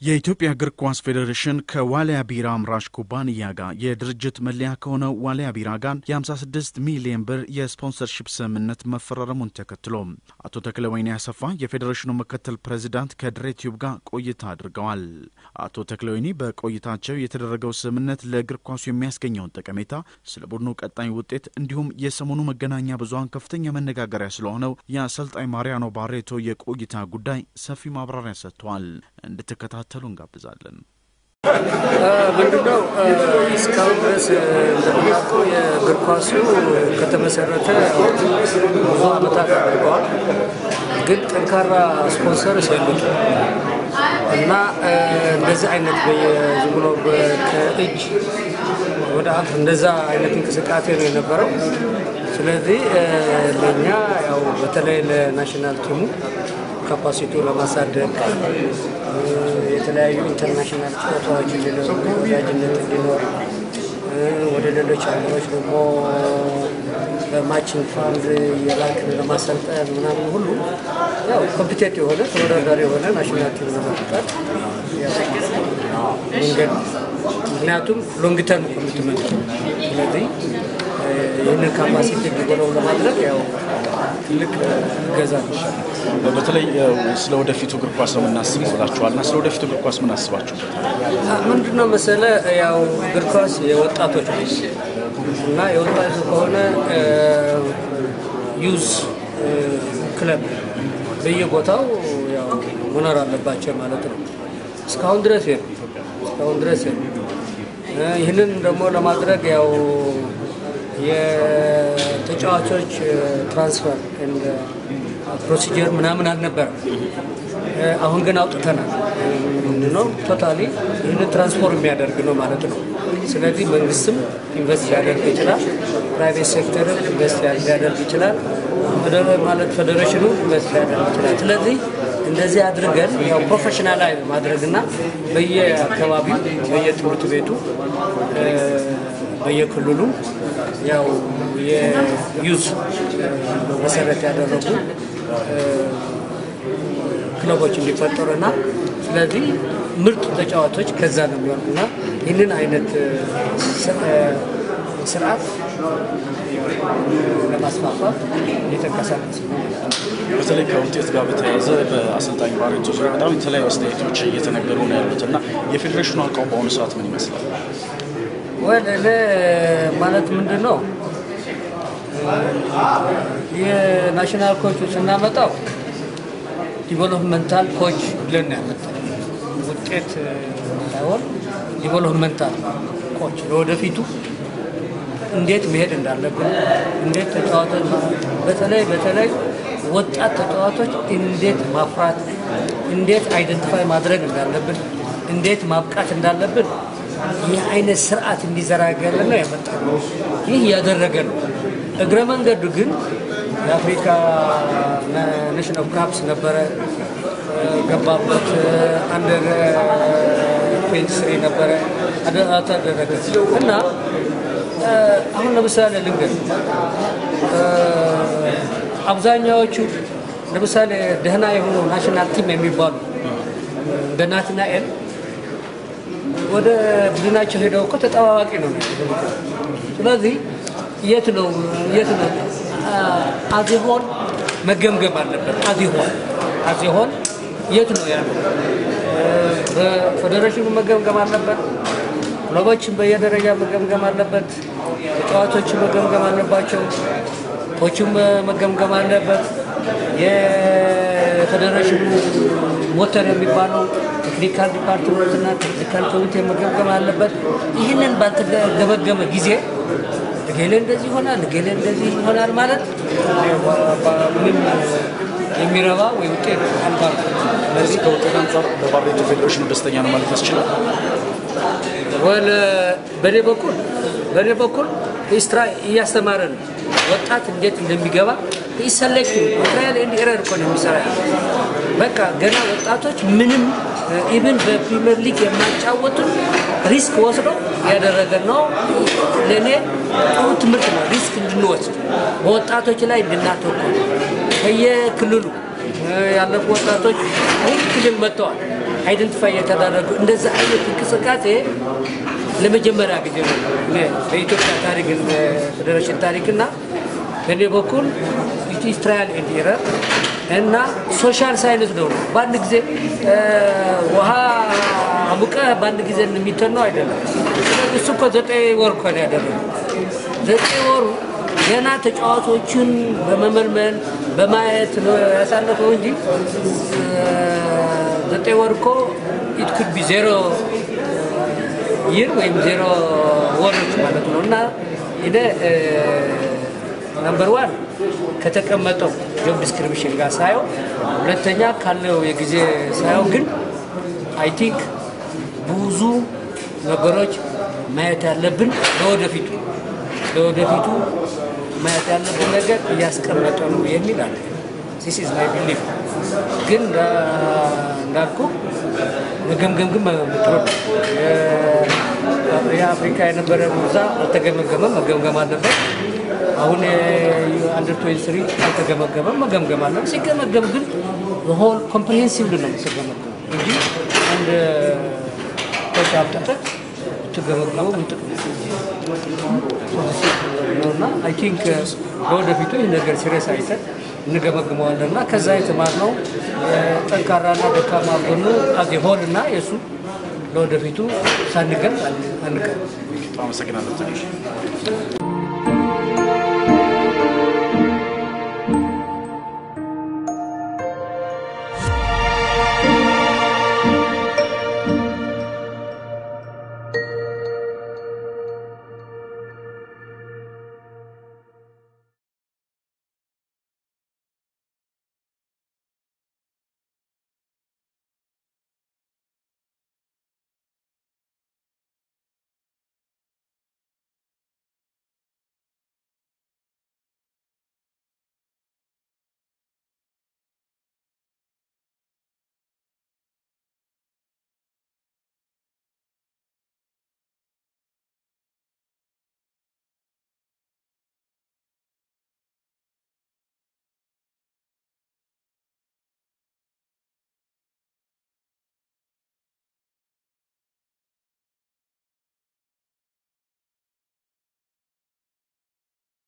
የኢትዮጵያ እግር ኳስ ፌዴሬሽን ከዋሊያ ቢራ አምራች ኩባንያ ጋር የድርጅት መለያ ከሆነው ዋሊያ ቢራ ጋር የ56 ሚሊዮን ብር የስፖንሰርሺፕ ስምምነት መፈራረሙን ተከትሎ አቶ ተክለወይኒ አሰፋ የፌዴሬሽኑ ምክትል ፕሬዝዳንት ከድሬቲዩብ ጋር ቆይታ አድርገዋል። አቶ ተክለወይኒ በቆይታቸው የተደረገው ስምምነት ለእግር ኳሱ የሚያስገኘውን ጠቀሜታ፣ ስለ ቡድኑ ቀጣይ ውጤት እንዲሁም የሰሞኑ መገናኛ ብዙሃን ከፍተኛ መነጋገሪያ ስለሆነው የአሰልጣኝ ማሪያኖ ባሬቶ የቆይታ ጉዳይ ሰፊ ማብራሪያ ሰጥቷል። እንድትከታተሉ እንጋብዛለን። ምንድነው እስካሁን ድረስ እንደምናውቀው የእግር ኳሱ ከተመሰረተ ብዙ ዓመታት አድርገዋል። ግን ጠንካራ ስፖንሰር የሉት እና እንደዚህ አይነት ዝም ብሎ ከእጅ ወደ አፍ እንደዛ አይነት እንቅስቃሴ ነው የነበረው። ስለዚህ ለኛ ያው በተለይ ለናሽናል ቲሙ ካፓሲቲው ለማሳደግ የተለያዩ ኢንተርናሽናል ጨዋታዎች ወዳጅነት እንዲኖር ወደ ሌሎች ሀገሮች ደግሞ በማቺንግ ፋንድ የላክን ለማሰልጠን ምናምን ሁሉ ያው ኮምፒቴቲቭ የሆነ ተወዳዳሪ የሆነ ናሽናል ቲም ለመፍጠር መንገድ ምክንያቱም ሎንግ ተርም ኮሚትመንት ነው። ስለዚህ ይህንን ካፓሲቲ እንዲጎለው ለማድረግ ያው ትልቅ ገዛ ነው። በተለይ ስለ ወደፊቱ እግር ኳስ ነው የምናስበው ብላችኋልና ስለ ወደፊቱ እግር ኳስ ምን አስባችሁ? ምንድነው መሰለ ያው እግር ኳስ የወጣቶች እና የወጣቶች ከሆነ ዩዝ ክለብ በየቦታው ያው መኖር አለባቸው ማለት ነው። እስካሁን ድረስ ይህንን ደግሞ ለማድረግ ያው የተጫዋቾች ትራንስፈር እንደ ፕሮሲጀር ምናምን አልነበረም። አሁን ግን አውጥተናል ነው ቶታሊ ይህንን ትራንስፎርም የሚያደርግ ነው ማለት ነው። ስለዚህ መንግስትም ኢንቨስት ሊያደርግ ይችላል፣ ፕራይቬት ሴክተርም ኢንቨስት ሊያደርግ ይችላል፣ ማለት ፌዴሬሽኑ ኢንቨስት ሊያደርግ ይችላል። ስለዚህ እንደዚህ አድርገን ያው ፕሮፌሽናላይዝ ማድረግና በየአካባቢው በየትምህርት ቤቱ በየክልሉ ያው የዩዝ መሰረት ያደረጉ ክለቦች እንዲፈጠሩና ስለዚህ ምርጥ ተጫዋቾች ከዛ ነው የሚወጡና ይህንን አይነት ስርዓት ለማስፋፋት የተንቀሳቀሰ ነው። በተለይ ከውጤት ጋር በተያያዘ በአሰልጣኝ ባሬቶ ዙሪያ በጣም የተለያዩ አስተያየቶች እየተነገሩ ነው ያሉትና የፌዴሬሽኑ አቋም በአሁኑ ሰዓት ምን ይመስላል? ወለ ማለት ምንድነው የናሽናል ኮች ስናመጣው ዲቨሎፕመንታል ኮች ብለን ያመጣው ውጤት ሳይሆን ዲቨሎፕመንታል ኮች ለወደፊቱ እንዴት መሄድ እንዳለብን እንዴት ተጫዋቾች በተለይ ወጣት ተጫዋቾች እንዴት ማፍራት እንዴት አይደንቲፋይ ማድረግ እንዳለብን እንዴት ማብቃት እንዳለብን ይህ አይነት ስርዓት እንዲዘረጋልን ነው ያመጣው። ይህ ያደረገ ነው። እግረ መንገዱ ግን የአፍሪካ ናሽናል ካፕስ ነበረ ገባበት አንደር 23 ነበረ አደረገ እና አሁን ለምሳሌ ልንገር አብዛኛዎቹ ለምሳሌ ደህና የሆኑ ናሽናል ቲም የሚባሉ በናትናኤል ወደ ቡድናቸው ሄደው እኮ ተጣዋቂ ነው። ስለዚህ የት ነው አዚሆን መገምገም አለበት። አዚሆን የት ነው ያለው? በፌዴሬሽኑ መገምገም አለበት። ክለቦችን በየደረጃ መገምገም አለበት። ተጫዋቾችን መገምገም አለባቸው። ኮችም መገምገም አለበት። የፌዴሬሽኑ ሞተር የሚባለው ቴክኒካል ዲፓርትመንት እና ቴክኒካል ኮሚቴ መገምገም አለበት። ይህንን ባልተገመገመ ጊዜ ለገሌ እንደዚህ ይሆናል ማለት ምንም የሚረባ ወይ ውጤት አንባር። ለዚህ ከውጤት አንፃር በባሬቶ ፌዴሬሽኑ ደስተኛ ነው ማለት ያስችላል? ወለ በኔ በኩል ኢስትራ እያስተማረን ወጣት እንዴት እንደሚገባ ኢሰሌክት ትራያል ኤንድ ኤረር እኮ ነው የሚሰራ። በቃ ገና ወጣቶች ምንም ኢቭን በፕሪሚየር ሊግ የማይጫወቱ ሪስክ ወስዶ ያደረገ ነው። ለኔ ጥሩ ትምህርት ነው። ሪስክ እንድንወስድ በወጣቶች ላይ እንድናተኩር በየክልሉ ያለፉ ወጣቶች ሁሉ ክልል መጥተዋል። አይደንቲፋይ የተደረጉ እንደዛ አይነት እንቅስቃሴ ለመጀመሪያ ጊዜ ነው በኢትዮጵያ ታሪክ ፌዴሬሽን ታሪክና በኔ በኩል ኢትስ ትራያል ኤንድ ኤረር እና ሶሻል ሳይንስ ነው ባንድ ጊዜ ውሃ አሙቀ ባንድ ጊዜ የሚተነው አይደለም እሱ እኮ 9 ወር እኮ ነው ያደረገው 9 ወር ገና ተጫዋቾችን በመመልመል በማየት ነው ያሳለፈው እንጂ 9 ወር እኮ it could be 0 year ወይም 0 ወሮች ማለት ነውና ኢደ ነምበር 1 ከተቀመጠው ጆብ ዲስክሪፕሽን ጋር ሳይው ሁለተኛ ካለው የጊዜ ሳይው ግን አይ ቲንክ ብዙ ነገሮች ማየት ያለብን ለወደፊቱ ማየት ያለብን ነገር ያስቀመጠ ነው የሚል አለ this is my belief ግን እንዳልኩ መገምገም ምጥሩ የአፍሪካ የነበረ ሙዛ አልተገመገመም መገምገም አለበት አሁን አንደር 23 አልተገመገመም መገምገም አለ ሲገመገም ግን the whole comprehensive ነው ሲገመገም እንጂ አንድ ተጫዋች ተገመገመው ነውና አይ ቲንክ ለወደፊቱ ነገር ሲሪየስ አይተን እንገመግመዋለንና ከዛ የተማርነው ጠንካራና ደካማ ጎኑ አገሆልና የሱ ለወደፊቱ ሳንገም አንቀር አመሰግናለሁ